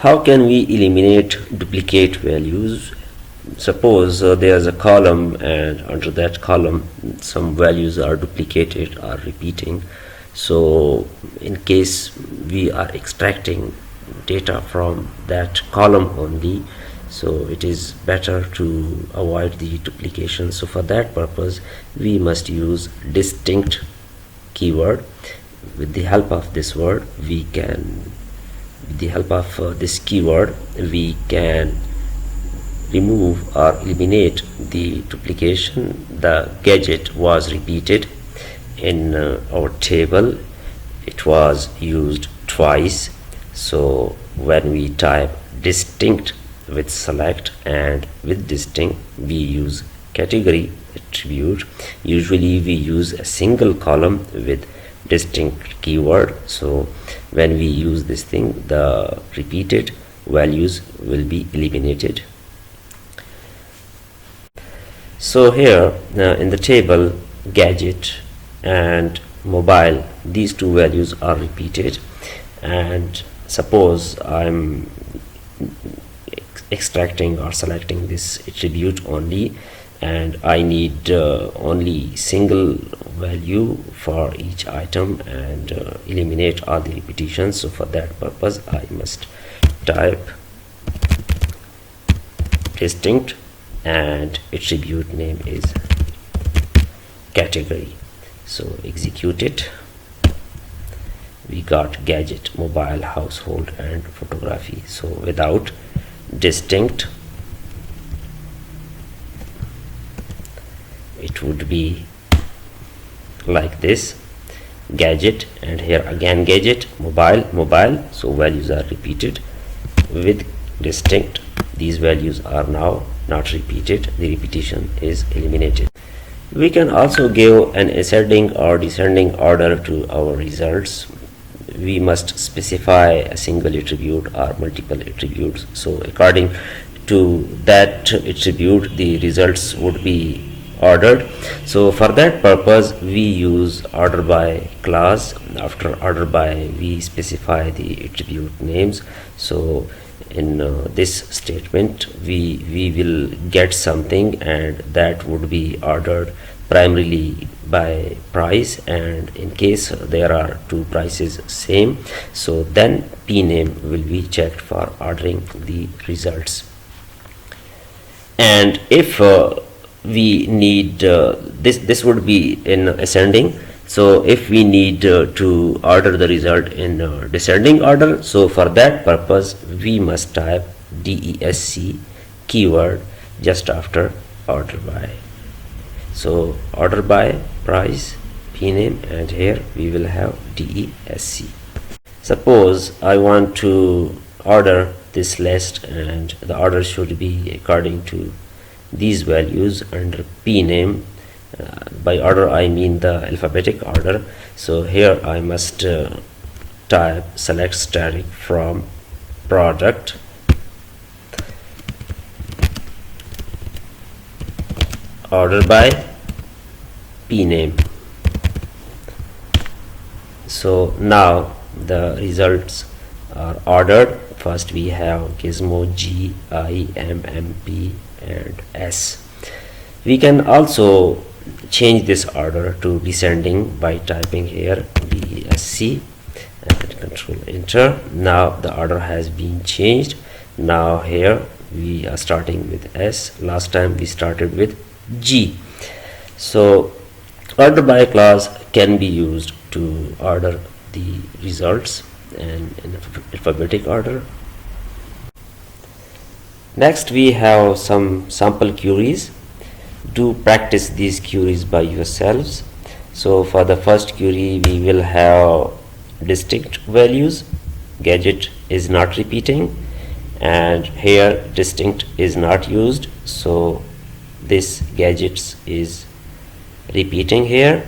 How can we eliminate duplicate values? Suppose there is a column, and under that column some values are duplicated or repeating. So in case we are extracting data from that column only, so it is better to avoid the duplication. So for that purpose we must use distinct keyword. With the help of this word we can with the help of this keyword we can remove or eliminate the duplication. The gadget was repeated in our table. It was used twice. So when we type distinct with select and with distinct, we use category attribute. Usually we use a single column with distinct keyword. So when we use this thing, the repeated values will be eliminated. So here in the table, gadget and mobile, these two values are repeated, and suppose I'm extracting or selecting this attribute only, and I need only single value for each item and eliminate all the repetitions. So for that purpose I must type distinct and attribute name is category. So execute it. We got gadget, mobile, household and photography. So without distinct it would be like this, gadget, and here again gadget, mobile, so values are repeated. With distinct, these values are now not repeated, the repetition is eliminated. We can also give an ascending or descending order to our results. We must specify a single attribute or multiple attributes. So according to that attribute the results would be ordered. So for that purpose we use order by clause. After order by we specify the attribute names. So in this statement we will get something, and that would be ordered primarily by price, and in case there are two prices same, so then p name will be checked for ordering the results. And if we need this would be in ascending. So if we need to order the result in descending order, so for that purpose we must type DESC keyword just after order by. So order by, price, p name, and here we will have DESC. Suppose I want to order this list, and the order should be according to these values under p name. By order I mean the alphabetic order. So here I must type select static from product order by p name. So now the results are ordered. First we have Gizmo, G, I, M, M, P and S. We can also change this order to descending by typing here DSC and control enter. Now the order has been changed. Now here we are starting with S. Last time we started with G. So order by clause can be used to order the results and in alphabetic order. Next we have some sample queries. Do practice these queries by yourselves. So for the first query we will have distinct values. Gadget is not repeating, and here distinct is not used, so this gadgets is repeating here.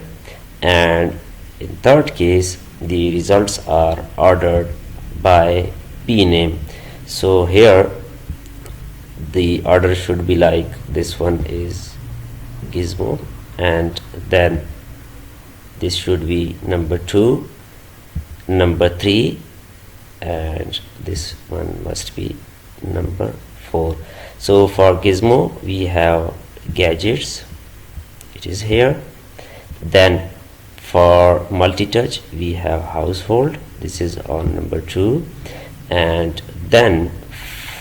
And in third case the results are ordered by p name. So here the order should be like this one is Gizmo, and then this should be number 2, number 3, and this one must be number 4. So for gizmo we have gadgets, it is here. Then for multi-touch we have household, this is on number 2. And then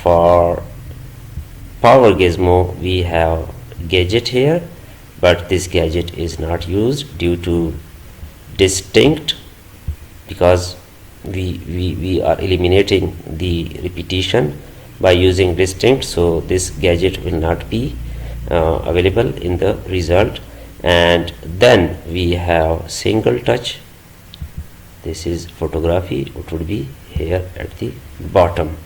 for power gizmo we have gadget here, but this gadget is not used due to distinct, because we are eliminating the repetition by using distinct, so this gadget will not be available in the result. And then we have single touch, this is photography, it would be here at the bottom.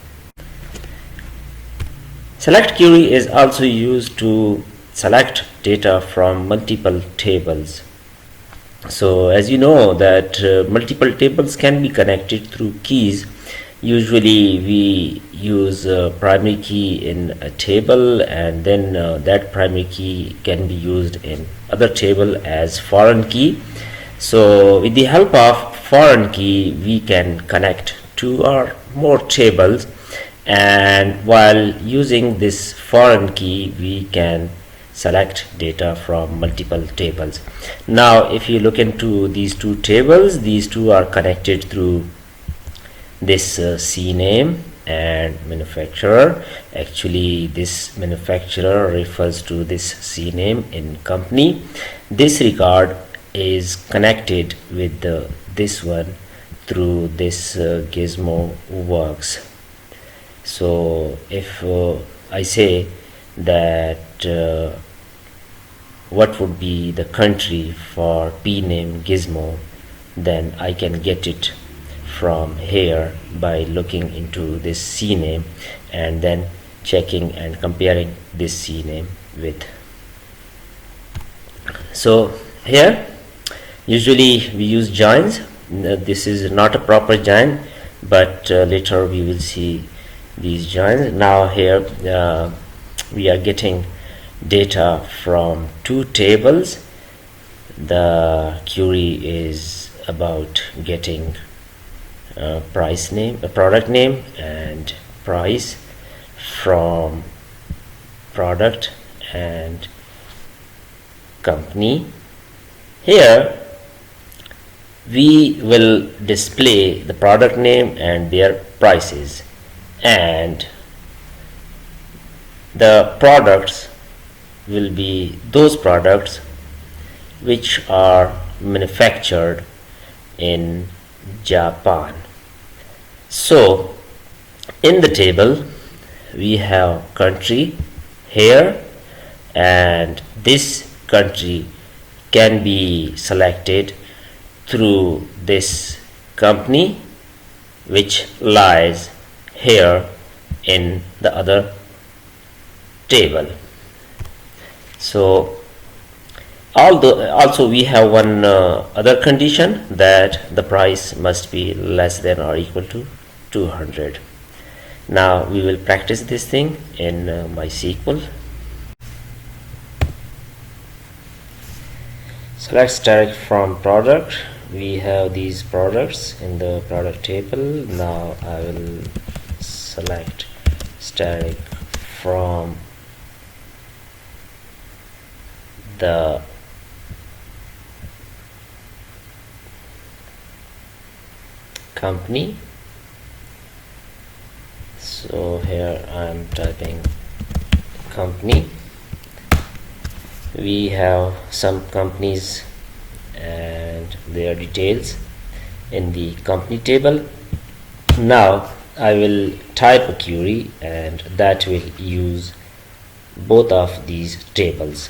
Select query is also used to select data from multiple tables. So as you know that multiple tables can be connected through keys. Usually we use a primary key in a table, and then that primary key can be used in other table as foreign key. So with the help of foreign key we can connect 2 or more tables, and while using this foreign key we can select data from multiple tables. Now if you look into these 2 tables, these 2 are connected through this C name and manufacturer. Actually this manufacturer refers to this C name in company. This record is connected with this one through this gizmo works. So if I say that what would be the country for P name gizmo, then I can get it from here by looking into this C name and then checking and comparing this C name with. So here usually we use joins. This is not a proper join, but later we will see these joins. Now here we are getting data from 2 tables. The query is about getting price name, a product name and price from product and company. Here we will display the product name and their prices, and the products will be those products which are manufactured in Japan. So in the table we have country here, and this country can be selected through this company which lies here in the other table. So also we have one other condition, that the price must be less than or equal to 200. Now we will practice this thing in MySQL. Select static from product. We have these products in the product table. Now I will select static from the company. So here I am typing company. We have some companies and their details in the company table. Now I will type a query, and that will use both of these tables.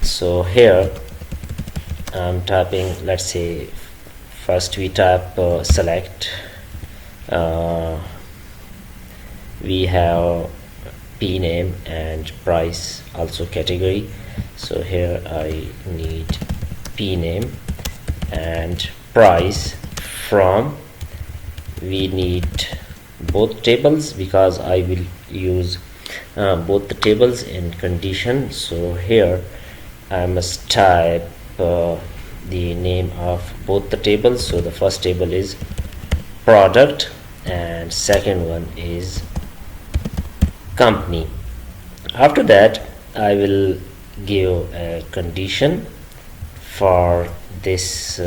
So here I'm typing, let's say first we type select. We have P name and price, also category. So here I need P name and price from. We need both tables because I will use both the tables in condition. So here I must type the name of both the tables. So the first table is product and second one is company. After that I will give a condition for this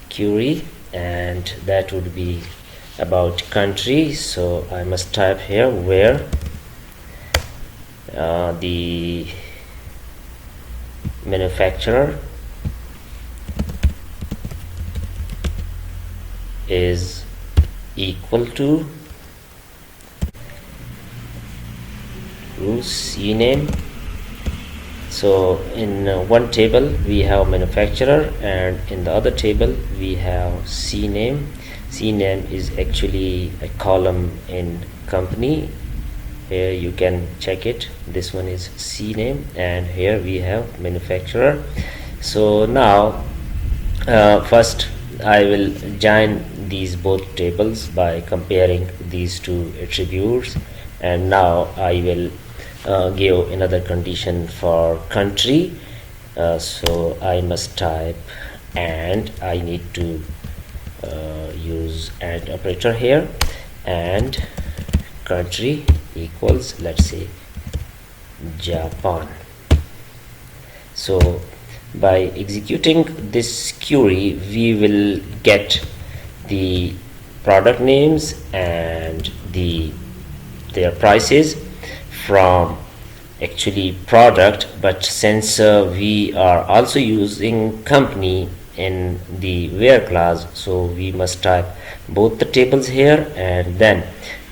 query, and that would be about country. So I must type here where the manufacturer is equal to CNAME. So in one table we have manufacturer, and in the other table we have CNAME. CNAME is actually a column in company. Here you can check it. This one is CNAME, and here we have manufacturer. So now first I will join these both tables by comparing these two attributes, and now I will give another condition for country. So I must type, and I need to use AND operator here, and country equals, let's say, Japan. So by executing this query we will get the product names and their prices from actually product, but since we are also using company in the where class, so we must type both the tables here, and then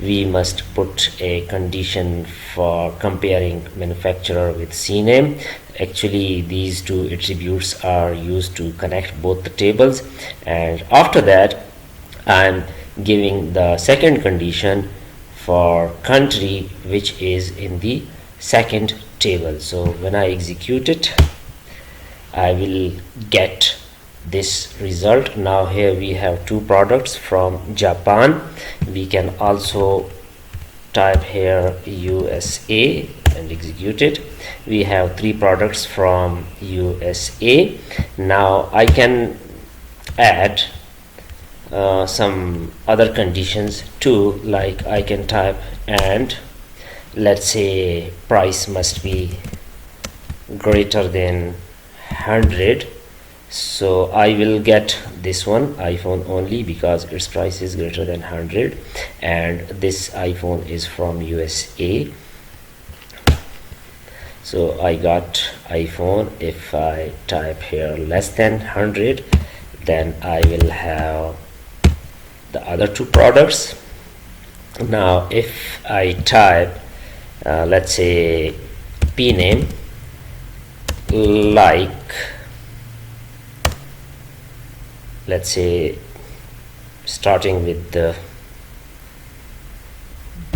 we must put a condition for comparing manufacturer with CNAME. Actually these two attributes are used to connect both the tables, and after that I'm giving the second condition for country, which is in the second table. So when I execute it I will get this result. Now here we have two products from Japan. We can also type here USA and execute it. We have three products from USA. Now I can add some other conditions too, like I can type, and let's say price must be greater than 100. So I will get this one iPhone only because its price is greater than 100, and this iPhone is from USA. So I got iPhone. If I type here less than 100, then I will have the other two products. Now if I type let's say P name, like let's say starting with the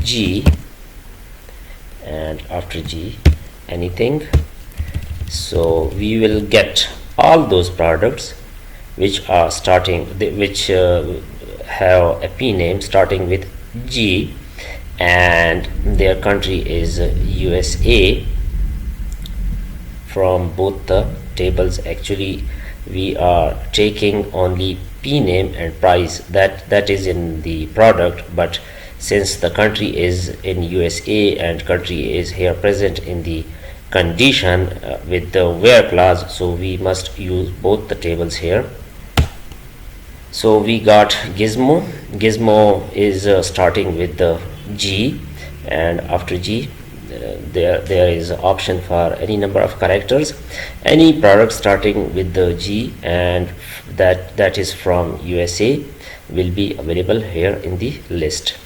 G, and after G anything, so we will get all those products which are starting which have a P name starting with G and their country is USA from both the tables. Actually we are taking only P name and price, that is in the product, but since the country is in USA and country is here present in the condition with the where clause, so we must use both the tables here. So we got Gizmo. Gizmo is starting with the G, and after G there is an option for any number of characters. Any product starting with the G and that is from USA will be available here in the list.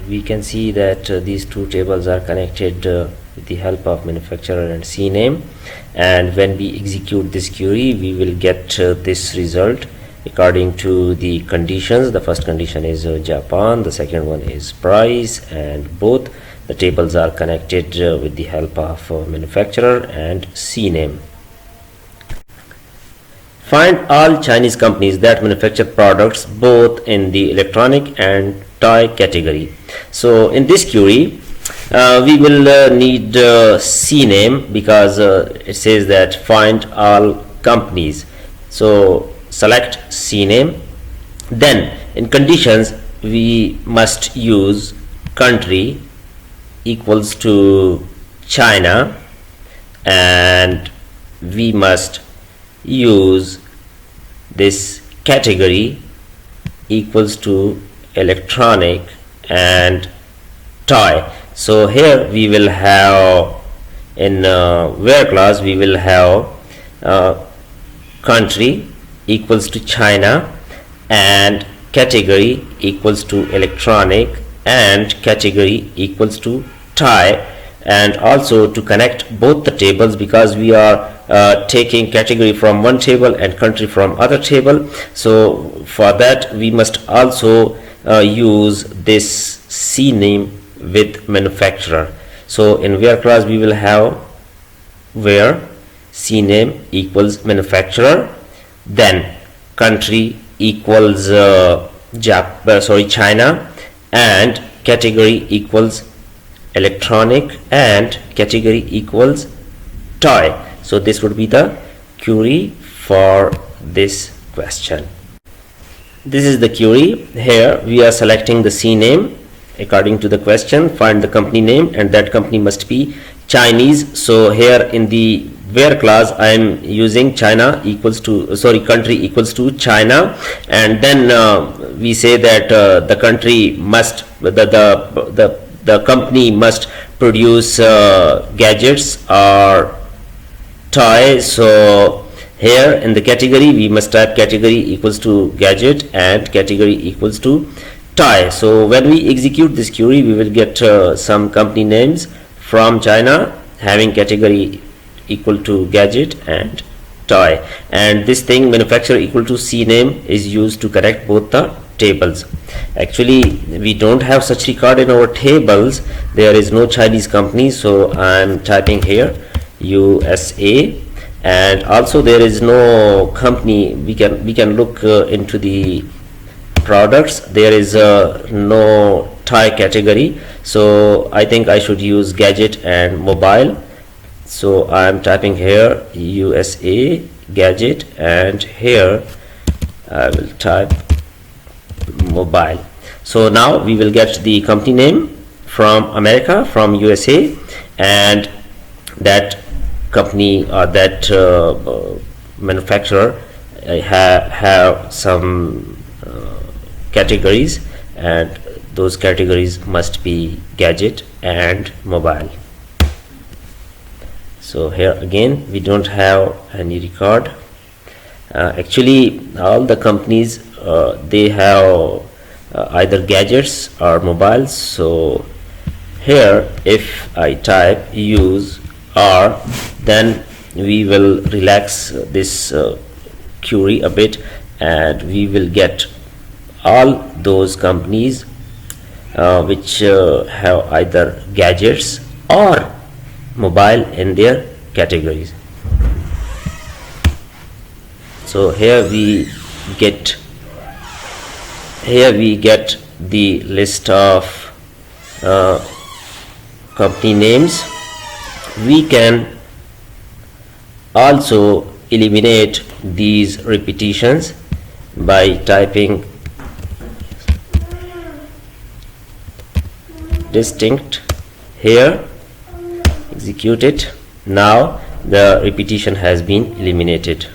We can see that these two tables are connected with the help of manufacturer and CNAME, and when we execute this query we will get this result according to the conditions. The first condition is Japan, the second one is price, and both the tables are connected with the help of manufacturer and CNAME. Find all Chinese companies that manufacture products both in the electronic and toy category. So in this query we will need CNAME because it says that find all companies. So select CNAME. Then in conditions we must use country equals to China, and we must use this category equals to electronic and toy. So here we will have in where clause we will have country equals to China and category equals to electronic and category equals to toy. And also to connect both the tables, because we are taking category from one table and country from other table, so for that we must also use this CNAME with manufacturer. So in where clause we will have where CNAME equals manufacturer, then country equals China, and category equals electronic and category equals toy. So this would be the query for this question. This is the query. Here we are selecting the CNAME according to the question. Find the company name, and that company must be Chinese. So here in the where clause I am using China equals to country equals to China, and then we say that the country must the company must produce gadgets or toys. So here in the category we must type category equals to gadget and category equals to toy. So when we execute this query, we will get some company names from China having category equal to gadget and toy, and this thing manufacturer equal to CNAME is used to connect both the tables. Actually we don't have such record in our tables. There is no Chinese company, so I'm typing here USA, and also there is no company. We can look into the products. There is no toy category, so I think I should use gadget and mobile. So I'm typing here USA gadget, and here I will type mobile. So now we will get the company name from America, from USA, and that company or that manufacturer have some categories, and those categories must be gadget and mobile. So here again we don't have any record. Actually all the companies they have either gadgets or mobiles. So here if I type use or, then we will relax this query a bit, and we will get all those companies which have either gadgets or mobile in their categories. So here we get the list of company names. We can also eliminate these repetitions by typing distinct here, execute it. Now the repetition has been eliminated.